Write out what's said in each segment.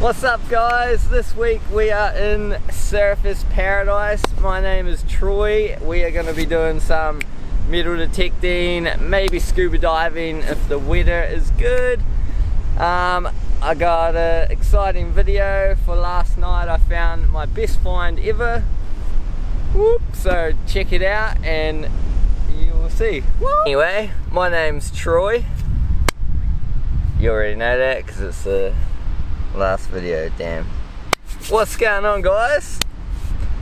What's up guys? This week we are in Surfers Paradise. My name is Troy. We are going to be doing some metal detecting, maybe scuba diving if the weather is good. I got an exciting video for last night. I found my best find ever. Whoop. So check it out and you will see. Whoop. Anyway, my name's Troy. You already know that because it's the last video, damn. What's going on guys?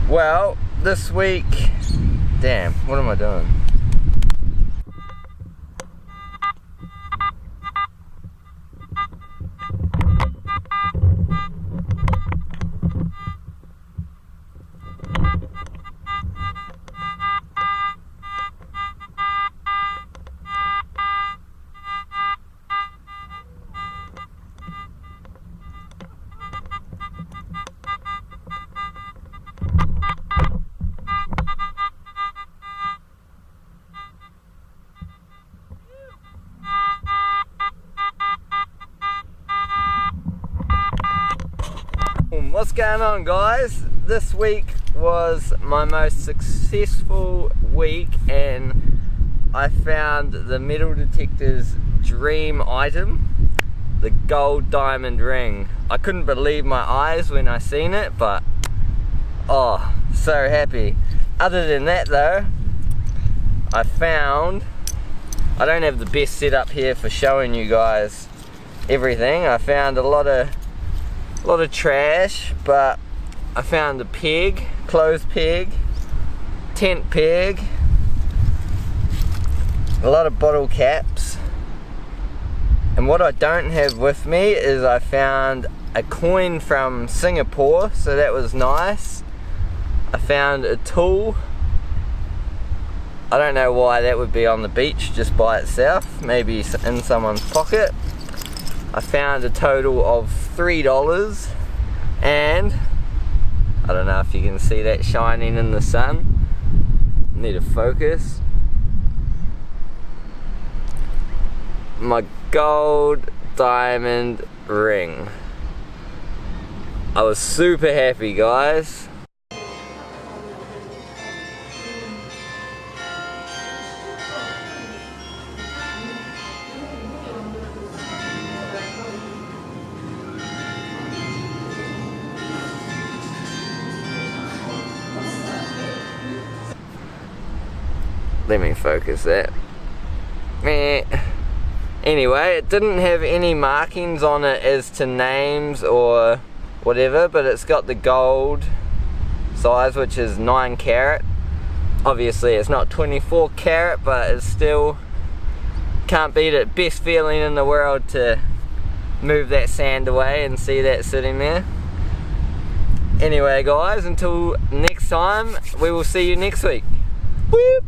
Well, this week, damn, what am I doing? What's going on guys? This week was my most successful week and I found the metal detector's dream item, the gold diamond ring. I couldn't believe my eyes when I seen it, but oh, so happy. Other than that though, I don't have the best setup here for showing you guys everything. I found a lot of trash, but I found a peg, clothes peg, tent peg, a lot of bottle caps, and what I don't have with me is I found a coin from Singapore, so that was nice. I found a tool. I don't know why that would be on the beach just by itself, maybe in someone's pocket. I found a total of $3 and I don't know if you can see that shining in the sun. Need to focus. My gold diamond ring. I was super happy guys. Let me focus that. Anyway, it didn't have any markings on it as to names or whatever, but it's got the gold size, which is 9 carat. Obviously it's not 24 carat, but it's still, can't beat it. Best feeling in the world to move that sand away and see that sitting there. Anyway guys, until next time, we will see you next week. Whoop.